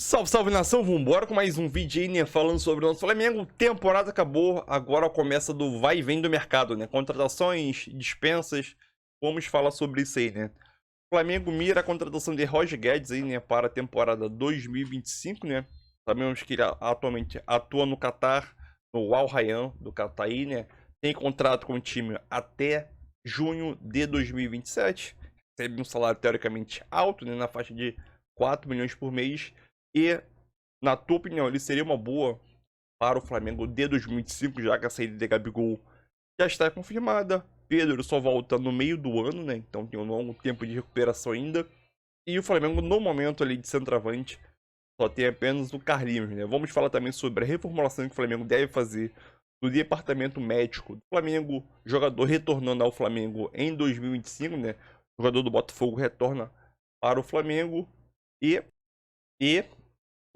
Salve, salve nação, vambora com mais um vídeo aí, né, falando sobre o nosso Flamengo. Temporada acabou, agora começa do vai e vem do mercado, né, contratações, dispensas, vamos falar sobre isso aí, né. O Flamengo mira a contratação de Roger Guedes aí, né, para a temporada 2025, né. Sabemos que ele atualmente atua no Catar, no Al Rayyan do Catar aí, né, tem contrato com o time até junho de 2027, recebe um salário teoricamente alto, né, na faixa de 4 milhões por mês. E, na tua opinião, ele seria uma boa para o Flamengo de 2025, já que a saída de Gabigol já está confirmada. Pedro só volta no meio do ano, né? Então tem um longo tempo de recuperação ainda. E o Flamengo, no momento ali de centroavante, só tem apenas o Carlinhos, né? Vamos falar também sobre a reformulação que o Flamengo deve fazer do departamento médico do Flamengo. Jogador retornando ao Flamengo em 2025, né? O jogador do Botafogo retorna para o Flamengo. E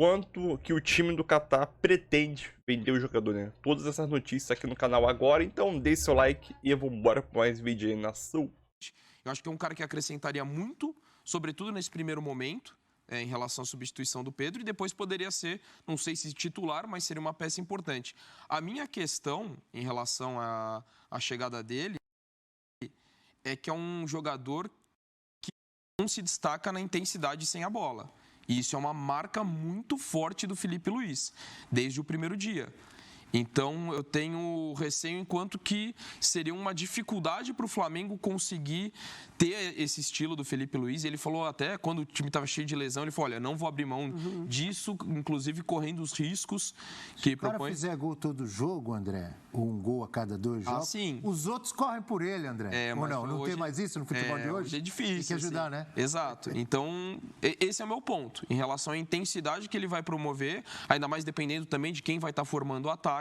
quanto que o time do Catar pretende vender o jogador, né? Todas essas notícias aqui no canal agora, então deixe seu like e vambora para mais vídeo aí, nação. Eu acho que é um cara que acrescentaria muito, sobretudo nesse primeiro momento, em relação à substituição do Pedro, e depois poderia ser, não sei se titular, mas seria uma peça importante. A minha questão em relação à chegada dele é que é um jogador que não se destaca na intensidade sem a bola. E isso é uma marca muito forte do Felipe Luiz, desde o primeiro dia. Então, eu tenho receio enquanto que seria uma dificuldade para o Flamengo conseguir ter esse estilo do Felipe Luiz. Ele falou até, quando o time estava cheio de lesão, ele falou, olha, não vou abrir mão disso, inclusive correndo os riscos que propõe. Se o cara fizer gol todo jogo, André, ou um gol a cada 2 jogos, sim. Os outros correm por ele, André. Ou não? Não tem mais isso no futebol de hoje? É difícil. Tem que ajudar, assim. né? Exato. Então, esse é o meu ponto. Em relação à intensidade que ele vai promover, ainda mais dependendo também de quem vai estar formando o ataque,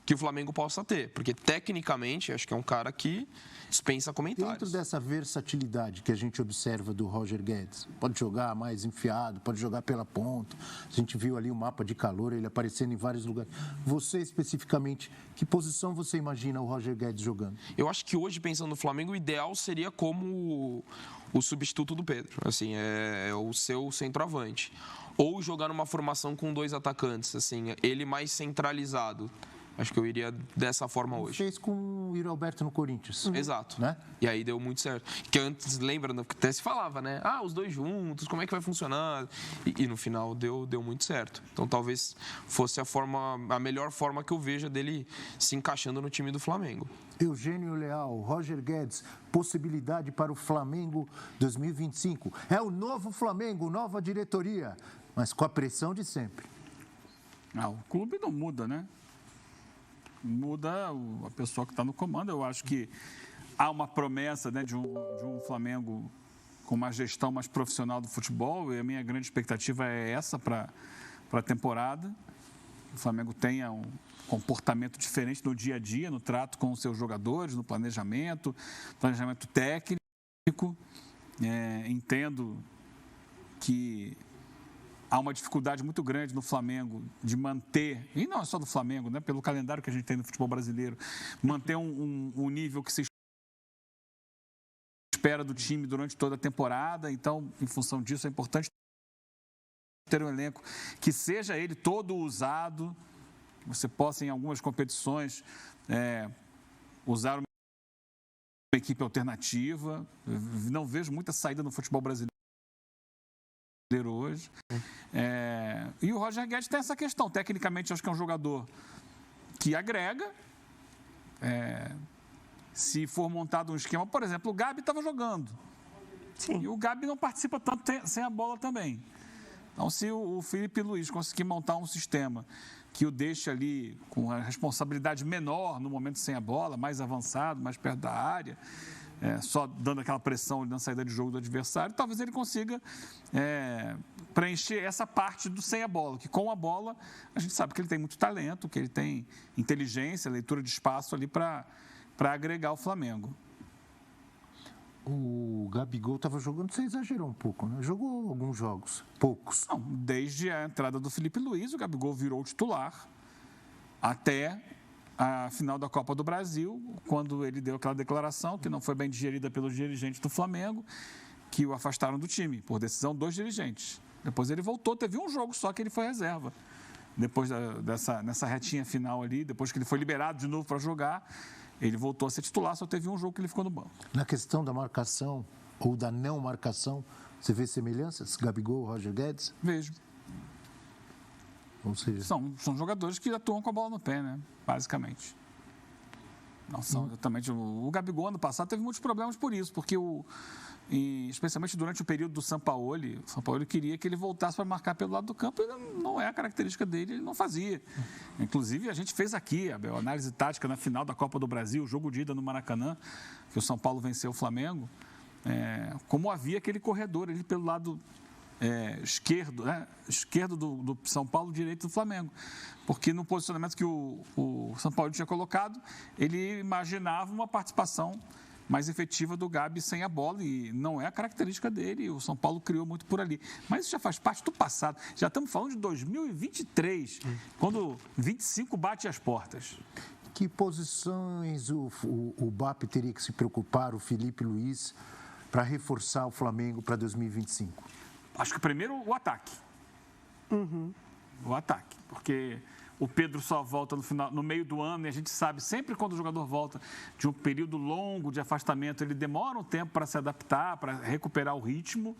que o Flamengo possa ter. Porque, tecnicamente, acho que é um cara que dispensa comentários. Dentro dessa versatilidade que a gente observa do Roger Guedes, pode jogar mais enfiado, pode jogar pela ponta. A gente viu ali o mapa de calor, ele aparecendo em vários lugares. Você, especificamente, que posição você imagina o Roger Guedes jogando? Eu acho que hoje, pensando no Flamengo, o ideal seria como o substituto do Pedro. Assim, é o seu centroavante. Ou jogar numa formação com 2 atacantes, assim, ele mais centralizado. Acho que eu iria dessa forma hoje. Fez com o Yuri Alberto no Corinthians. Exato. Né? E aí deu muito certo. Que antes, lembra, até se falava, né? Ah, os 2 juntos, como é que vai funcionar? E no final deu muito certo. Então talvez fosse a melhor forma que eu veja dele se encaixando no time do Flamengo. Eugênio Leal, Roger Guedes, possibilidade para o Flamengo 2025. É o novo Flamengo, nova diretoria, mas com a pressão de sempre. O clube não muda, né? Muda a pessoa que está no comando. Eu acho que há uma promessa, né, de um Flamengo com uma gestão mais profissional do futebol, e a minha grande expectativa é essa para a temporada. O Flamengo tenha um comportamento diferente no dia a dia, no trato com os seus jogadores, no planejamento técnico. Entendo que há uma dificuldade muito grande no Flamengo de manter, e não é só do Flamengo, né, pelo calendário que a gente tem no futebol brasileiro, manter um nível que se espera do time durante toda a temporada. Então, em função disso, é importante ter um elenco que seja ele todo usado, que você possa, em algumas competições, usar uma equipe alternativa. Não vejo muita saída no futebol brasileiro hoje. E o Roger Guedes tem essa questão. Tecnicamente, acho que é um jogador que agrega. Se for montado um esquema, por exemplo, o Gabi estava jogando. Sim. E o Gabi não participa tanto sem a bola também. Então, se o Felipe Luiz conseguir montar um sistema que o deixe ali com a responsabilidade menor no momento sem a bola, mais avançado, mais perto da área, só dando aquela pressão na saída de jogo do adversário, talvez ele consiga preencher essa parte do sem a bola, que com a bola a gente sabe que ele tem muito talento, que ele tem inteligência, leitura de espaço ali para agregar o Flamengo. O Gabigol estava jogando, você exagerou um pouco, né? Jogou alguns jogos, poucos. Não, desde a entrada do Felipe Luiz, o Gabigol virou titular até a final da Copa do Brasil, quando ele deu aquela declaração que não foi bem digerida pelos dirigentes do Flamengo, que o afastaram do time, por decisão dos dirigentes. Depois ele voltou, teve um jogo só que ele foi reserva. Depois nessa retinha final ali, depois que ele foi liberado de novo para jogar, ele voltou a ser titular, só teve um jogo que ele ficou no banco. Na questão da marcação ou da não marcação, você vê semelhanças? Gabigol, Roger Guedes? Vejo. Ou seja, São jogadores que atuam com a bola no pé, né? Basicamente. Não são exatamente. O Gabigol, ano passado, teve muitos problemas por isso, porque especialmente durante o período do Sampaoli, o Sampaoli queria que ele voltasse para marcar pelo lado do campo, e não é a característica dele, ele não fazia. Inclusive, a gente fez aqui a análise tática na final da Copa do Brasil, o jogo de ida no Maracanã, que o São Paulo venceu o Flamengo, como havia aquele corredor ali pelo lado esquerdo, né? Esquerdo do São Paulo, direito do Flamengo. Porque no posicionamento que o São Paulo tinha colocado, ele imaginava uma participação mais efetiva do Gabi sem a bola, e não é a característica dele, o São Paulo criou muito por ali. Mas isso já faz parte do passado. Já estamos falando de 2023, quando 25 bate as portas. que posições o BAP teria que se preocupar, o Felipe Luiz, para reforçar o Flamengo para 2025? Acho que primeiro o ataque. O ataque, porque o Pedro só volta no meio do ano, e a gente sabe, sempre quando o jogador volta de um período longo de afastamento, ele demora um tempo para se adaptar, para recuperar o ritmo.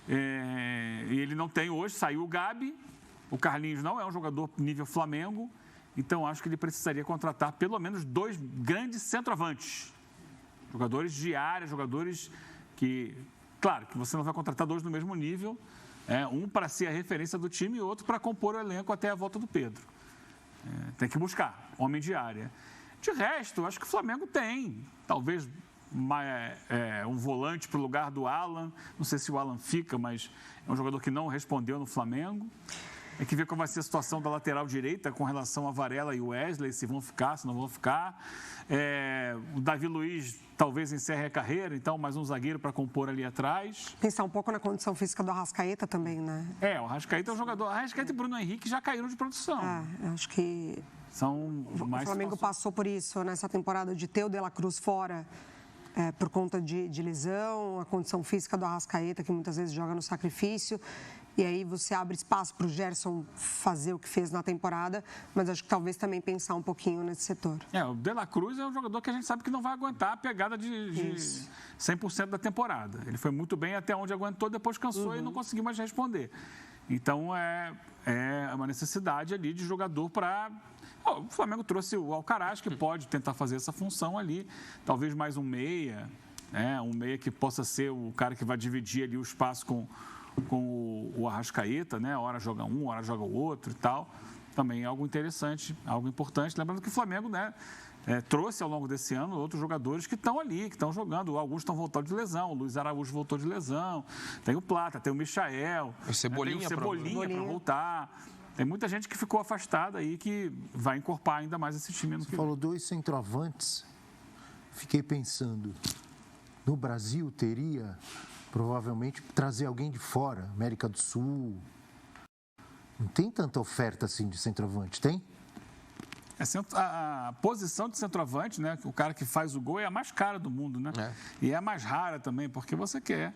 E ele não tem hoje, saiu o Gabi, o Carlinhos não é um jogador nível Flamengo, então acho que ele precisaria contratar pelo menos 2 grandes centroavantes. Jogadores de área, jogadores que... Claro que você não vai contratar 2 no mesmo nível, um para ser a referência do time e outro para compor o elenco até a volta do Pedro. Tem que buscar homem de área. De resto, acho que o Flamengo tem, talvez um volante para o lugar do Alan. Não sei se o Alan fica, mas é um jogador que não respondeu no Flamengo. Tem que ver como vai ser a situação da lateral direita com relação a Varela e Wesley, se vão ficar, se não vão ficar. O Davi Luiz talvez encerre a carreira, então mais um zagueiro para compor ali atrás. Pensar um pouco na condição física do Arrascaeta também, né? O Arrascaeta é um jogador. Arrascaeta e Bruno Henrique já caíram de produção. Acho que o Flamengo passou por isso nessa temporada, de ter o De La Cruz fora por conta de lesão, a condição física do Arrascaeta, que muitas vezes joga no sacrifício. E aí você abre espaço para o Gerson fazer o que fez na temporada, mas acho que talvez também pensar um pouquinho nesse setor. O De La Cruz é um jogador que a gente sabe que não vai aguentar a pegada de 100% da temporada. Ele foi muito bem até onde aguentou, depois cansou e não conseguiu mais responder. Então, é uma necessidade ali de jogador para... O Flamengo trouxe o Alcaraz, que pode tentar fazer essa função ali, talvez mais um meia, um meia que possa ser o cara que vai dividir ali o espaço com o Arrascaeta, né? Hora joga um, hora joga o outro e tal. Também é algo interessante, algo importante. Lembrando que o Flamengo, né, trouxe ao longo desse ano outros jogadores que estão ali, que estão jogando. Alguns estão voltando de lesão, o Luiz Araújo voltou de lesão, tem o Plata, tem o Michael, o Cebolinha para voltar. Tem muita gente que ficou afastada aí, que vai encorpar ainda mais esse time. Você falou 2 centroavantes. Fiquei pensando, no Brasil teria... provavelmente trazer alguém de fora, América do Sul. Não tem tanta oferta assim de centroavante, tem? A posição de centroavante, né, o cara que faz o gol, é a mais cara do mundo, né? E é a mais rara também, porque você quer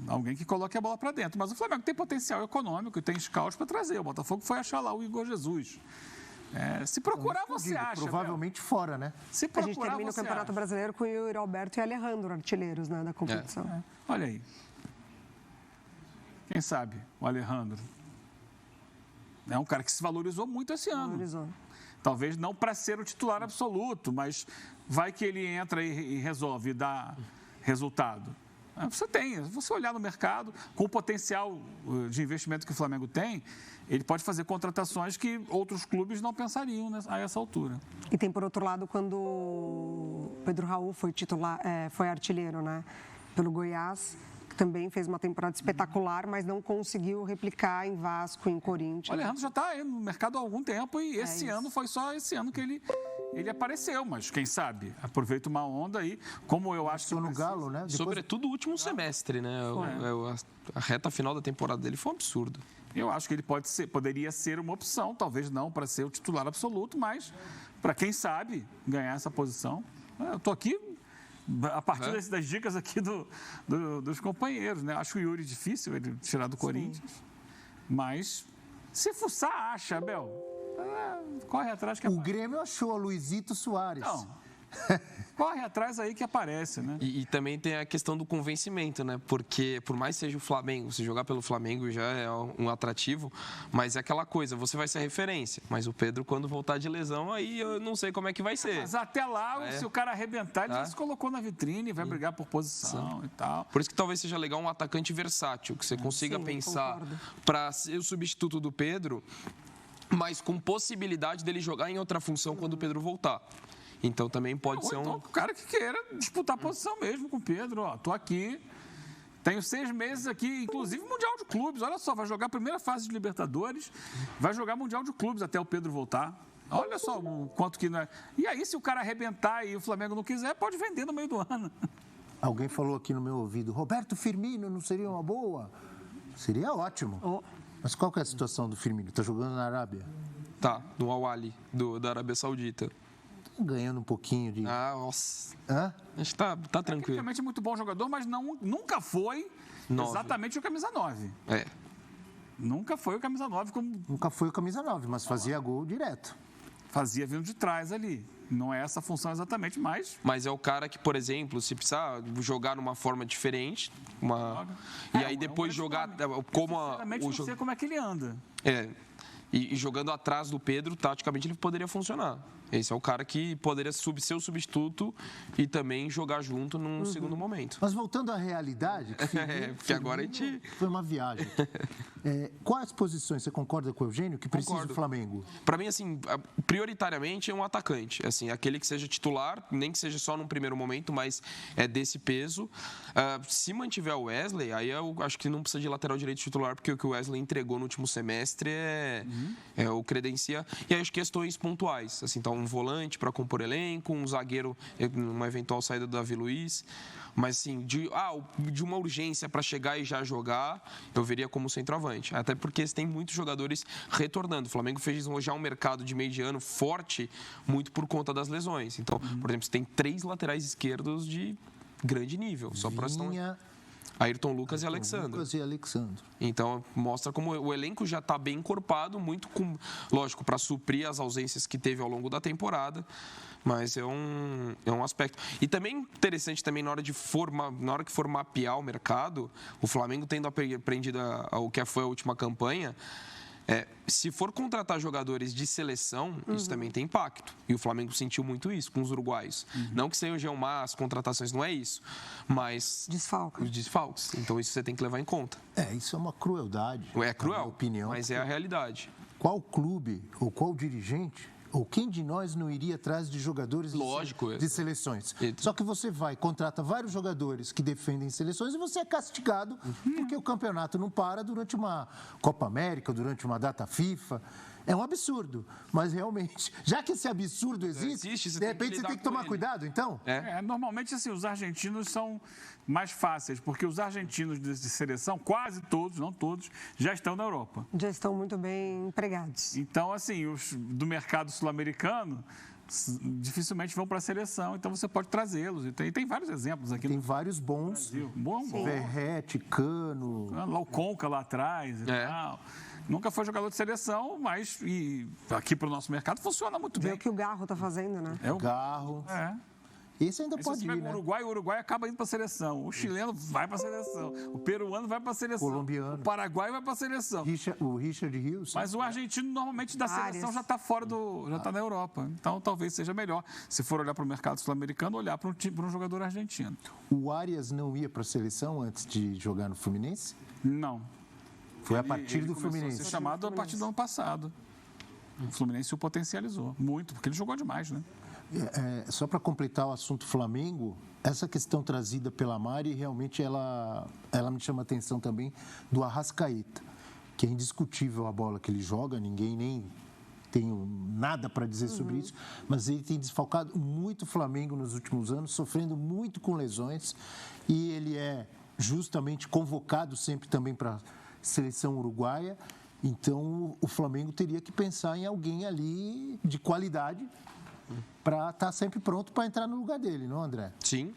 alguém que coloque a bola para dentro. Mas o Flamengo tem potencial econômico e tem scouts para trazer. O Botafogo foi achar lá o Igor Jesus. Se procurar, você acha. Provavelmente fora, né? Se procurar, a gente termina o Campeonato Brasileiro com o Yuri Alberto e Alejandro, artilheiros, né, da competição. Olha aí. Quem sabe o Alejandro? É um cara que se valorizou muito esse ano. Valorizou. Talvez não para ser o titular absoluto, mas vai que ele entra e resolve dar resultado. Se você olhar no mercado, com o potencial de investimento que o Flamengo tem, ele pode fazer contratações que outros clubes não pensariam a essa altura. E tem, por outro lado, quando o Pedro Raul foi artilheiro, né, pelo Goiás, que também fez uma temporada espetacular, mas não conseguiu replicar em Vasco, em Corinthians. O Alejandro já está no mercado há algum tempo e esse ano foi só esse ano que ele apareceu, mas quem sabe aproveita uma onda aí, como eu acho que no Galo, né? Sobretudo o último semestre, né? A reta final da temporada dele foi um absurdo. Eu acho que ele poderia ser uma opção, talvez não para ser o titular absoluto, mas para quem sabe ganhar essa posição. Eu estou aqui a partir das dicas aqui dos companheiros, né? Acho o Yuri difícil ele tirar do Corinthians, mas se fuçar, acha, Abel. Corre atrás que O Grêmio achou a Luizito Soares. Não. Corre atrás aí que aparece, né? E também tem a questão do convencimento, né? Porque por mais que seja o Flamengo, se jogar pelo Flamengo já é um atrativo, mas é aquela coisa, você vai ser referência. Mas o Pedro, quando voltar de lesão, aí eu não sei como é que vai ser. Mas até lá, se o cara arrebentar, ele já se colocou na vitrine, vai brigar por posição e tal. Por isso que talvez seja legal um atacante versátil, que você consiga pensar para ser o substituto do Pedro, mas com possibilidade dele jogar em outra função quando o Pedro voltar. Então também pode ser então, o cara que queira disputar a posição mesmo com o Pedro. Ó, tô aqui, tenho 6 meses aqui, inclusive Mundial de Clubes. Olha só, vai jogar a primeira fase de Libertadores, vai jogar Mundial de Clubes até o Pedro voltar. Olha só o quanto que não é. E aí, se o cara arrebentar e o Flamengo não quiser, pode vender no meio do ano. Alguém falou aqui no meu ouvido, Roberto Firmino não seria uma boa? Seria ótimo. Mas qual que é a situação do Firmino? Está jogando na Arábia? Tá, no Al-Ahly, da Arábia Saudita. Ganhando um pouquinho de... Nossa. Hã? Acho que tá tranquilo. Tecnicamente é muito bom jogador, mas nunca foi exatamente o camisa 9. Nunca foi o camisa 9 como... Nunca foi o camisa 9, mas fazia gol direto. Fazia vindo de trás ali. Não é essa a função exatamente, mas... Mas é o cara que, por exemplo, se precisar jogar numa forma diferente, e aí depois jogar como sinceramente, não sei como é que ele anda. E jogando atrás do Pedro, taticamente ele poderia funcionar. Esse é o cara que poderia ser o substituto e também jogar junto num segundo momento. Mas voltando à realidade... Porque agora a gente... Foi uma viagem. Quais posições você concorda com o Eugênio que precisa do Flamengo? Para mim, assim, prioritariamente é um atacante. Assim, aquele que seja titular, nem que seja só num primeiro momento, mas é desse peso. Se mantiver o Wesley, aí eu acho que não precisa de lateral direito titular, porque o que o Wesley entregou no último semestre é o credencia. E aí as questões pontuais. Assim, então, um volante para compor elenco, um zagueiro, uma eventual saída do Davi Luiz. Mas, assim, de uma urgência para chegar e já jogar, eu veria como centroavante. Até porque tem muitos jogadores retornando. O Flamengo fez já um mercado de meio de ano forte, muito por conta das lesões. Então, por exemplo, você tem 3 laterais esquerdos de grande nível. Só para Ayrton Lucas e Alexandre. Então, mostra como o elenco já está bem encorpado, muito lógico, para suprir as ausências que teve ao longo da temporada. Mas é um aspecto. E também interessante também na hora que for mapear o mercado, o Flamengo tendo aprendido o que foi a última campanha, se for contratar jogadores de seleção, isso também tem impacto. E o Flamengo sentiu muito isso com os uruguaios. Não que sejam más contratações, não é isso. Mas os desfalques. Então isso você tem que levar em conta. Isso é uma crueldade. É cruel, na minha opinião, mas é a realidade. Qual clube ou qual dirigente ou quem de nós não iria atrás de jogadores de seleções? Só que você contrata vários jogadores que defendem seleções e você é castigado porque o campeonato não para durante uma Copa América, durante uma data FIFA. É um absurdo, mas realmente, já que esse absurdo existe de repente você tem que tomar cuidado, então? Normalmente, assim, os argentinos são mais fáceis, porque os argentinos de seleção, quase todos, não todos, já estão na Europa. Já estão muito bem empregados. Então, assim, os do mercado sul-americano dificilmente vão para a seleção, então você pode trazê-los. E tem vários exemplos aqui. Tem vários bons. Bom. Verrete, Cano. Lá o Conca lá atrás e tal. Nunca foi jogador de seleção, mas aqui para o nosso mercado funciona muito bem. É o que o Garro está fazendo, né? O Garro. Esse ainda pode ir, né? O Uruguai acaba indo para a seleção. O chileno vai para a seleção. O peruano vai para a seleção. Colombiano. O Paraguai vai para a seleção. O Richard Rios. Mas o argentino, normalmente, da seleção já está fora já está na Europa. Então, talvez seja melhor, se for olhar para o mercado sul-americano, olhar para um jogador argentino. O Arias não ia para a seleção antes de jogar no Fluminense? Não. Foi a partir do Fluminense. Foi chamado a partir do ano passado. O Fluminense o potencializou muito, porque ele jogou demais, né? Só para completar o assunto Flamengo, essa questão trazida pela Mari, realmente ela me chama a atenção também do Arrascaeta, que é indiscutível a bola que ele joga, ninguém nem tem nada para dizer sobre isso, mas ele tem desfalcado muito o Flamengo nos últimos anos, sofrendo muito com lesões, e ele é justamente convocado sempre também para a seleção uruguaia. Então, o Flamengo teria que pensar em alguém ali de qualidade para estar sempre pronto para entrar no lugar dele, não, André? Sim.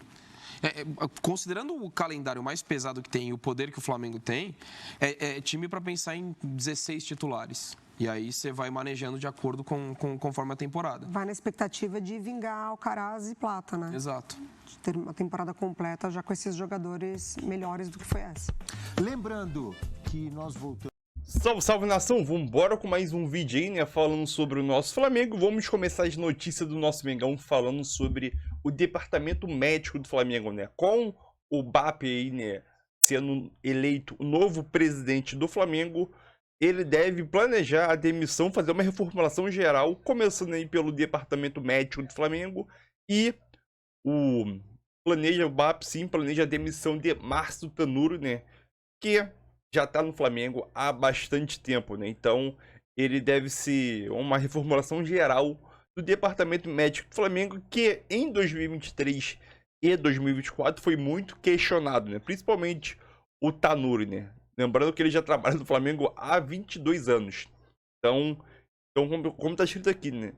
Considerando o calendário mais pesado que tem e o poder que o Flamengo tem, é time para pensar em 16 titulares. E aí você vai manejando de acordo conforme a temporada. Vai na expectativa de vingar Alcaraz e Plata, né? Exato. De ter uma temporada completa já com esses jogadores melhores do que foi essa. Lembrando que nós voltamos. Salve, salve nação! Vambora com mais um vídeo aí, né? Falando sobre o nosso Flamengo. Vamos começar as notícias do nosso Mengão falando sobre o departamento médico do Flamengo, né? Com o BAP aí, né? Sendo eleito o novo presidente do Flamengo, ele deve planejar a demissão, fazer uma reformulação geral, começando aí pelo departamento médico do Flamengo. E o BAP sim planeja a demissão de Márcio Tanuri, né? Que já está no Flamengo há bastante tempo, né? Então, ele deve ser uma reformulação geral do departamento médico do Flamengo, que em 2023 e 2024 foi muito questionado, né? Principalmente o Tanuri, né? Lembrando que ele já trabalha no Flamengo há 22 anos. Então como está escrito aqui, né?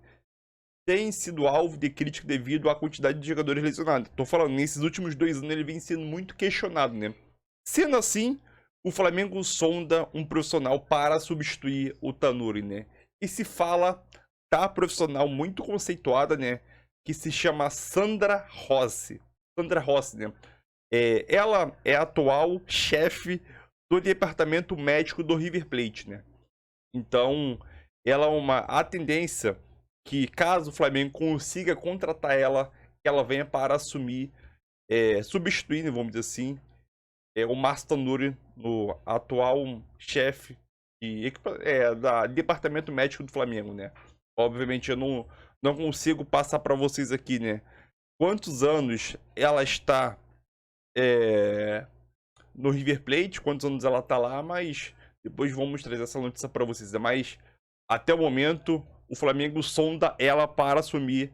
Tem sido alvo de crítica devido à quantidade de jogadores lesionados. Tô falando, nesses últimos 2 anos ele vem sendo muito questionado, né? Sendo assim, o Flamengo sonda um profissional para substituir o Tanuri, né? E se fala da profissional muito conceituada, né? Que se chama Sandra Rossi. Sandra Rossi, né? Ela é a atual chefe do departamento médico do River Plate, né? Então, ela é a tendência que, caso o Flamengo consiga contratar ela, ela venha para assumir, substituindo, vamos dizer assim, o Márcio Tanuri, no atual chefe da departamento médico do Flamengo, né? Obviamente eu não consigo passar para vocês aqui, né? Quantos anos ela está no River Plate, quantos anos ela tá lá, mas depois vamos trazer essa notícia para vocês. Mas até o momento o Flamengo sonda ela para assumir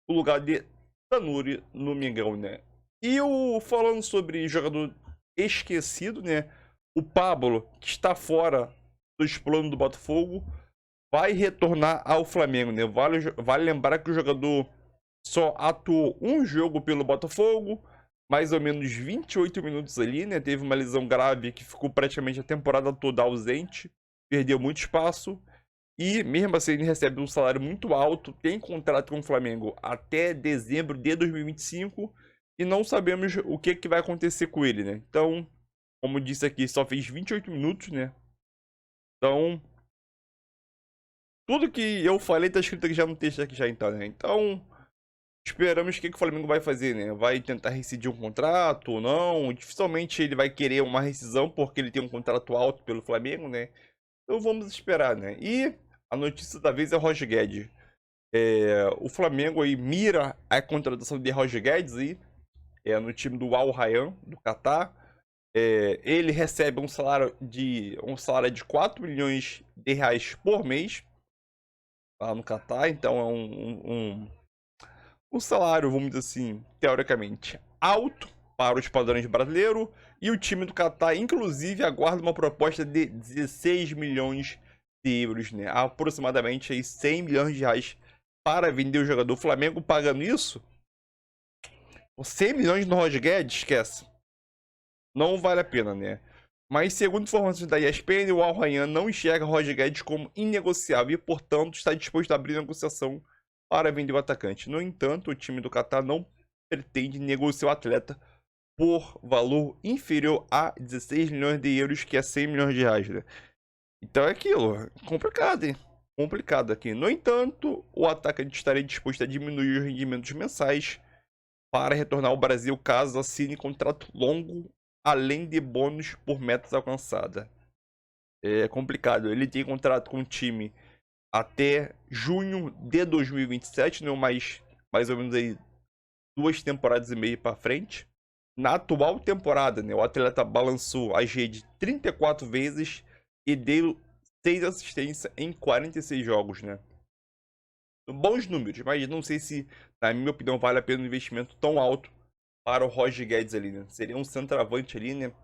o lugar de Tanuri no Mengão, né? E falando sobre jogador esquecido, né? O Pablo, que está fora dos planos do Botafogo, vai retornar ao Flamengo, né? Vale lembrar que o jogador só atuou um jogo pelo Botafogo, mais ou menos 28 minutos ali, né? Teve uma lesão grave que ficou praticamente a temporada toda ausente, perdeu muito espaço. E mesmo assim ele recebe um salário muito alto, tem contrato com o Flamengo até dezembro de 2025 e não sabemos o que vai acontecer com ele, né? Então, como disse aqui, só fez 28 minutos, né? Então, tudo que eu falei tá escrito aqui já no texto aqui já, então, né? Então, esperamos o que o Flamengo vai fazer, né? Vai tentar rescindir um contrato ou não? Dificilmente ele vai querer uma rescisão porque ele tem um contrato alto pelo Flamengo, né? Então vamos esperar, né? E a notícia da vez é o Roger Guedes. O Flamengo aí mira a contratação de Roger Guedes aí, no time do Al Rayyan, do Catar. Ele recebe um salário de 4 milhões de reais por mês lá no Catar, então é um salário, vamos dizer assim, teoricamente alto para os padrões brasileiros. E o time do Catar, inclusive, aguarda uma proposta de 16 milhões de euros, né? Aproximadamente aí 100 milhões de reais para vender o jogador. O Flamengo pagando isso, 100 milhões no Roger Guedes, esquece. Não vale a pena, né? Mas segundo informações da ESPN, o Al Rayyan não enxerga Roger Guedes como inegociável e, portanto, está disposto a abrir negociação para vender o atacante. No entanto, o time do Catar não pretende negociar o atleta por valor inferior a 16 milhões de euros, que é 100 milhões de reais, né? Então é aquilo, complicado, hein? Complicado aqui. No entanto, o atacante estaria disposto a diminuir os rendimentos mensais para retornar ao Brasil caso assine contrato longo, além de bônus por metas alcançadas. É complicado. Ele tem contrato com o time até junho de 2027, não mais ou menos aí 2 temporadas e meia para frente. Na atual temporada, né, o atleta balançou as redes 34 vezes e deu 6 assistências em 46 jogos, né? Bons números, mas não sei se, na minha opinião, vale a pena um investimento tão alto para o Roger Guedes ali, né? Seria um centroavante ali, né?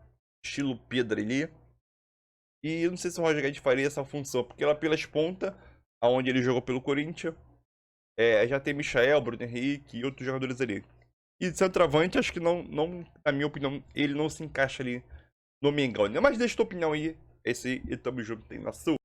Estilo Pedro ali. E eu não sei se o Roger Guedes faria essa função, porque lá pelas pontas, aonde ele jogou pelo Corinthians, já tem Michael, Bruno Henrique e outros jogadores ali. E de centroavante, acho que não, na minha opinião, ele não se encaixa ali no Mengão, né? Mas deixa tua opinião aí, esse e tamo junto, tem na sua.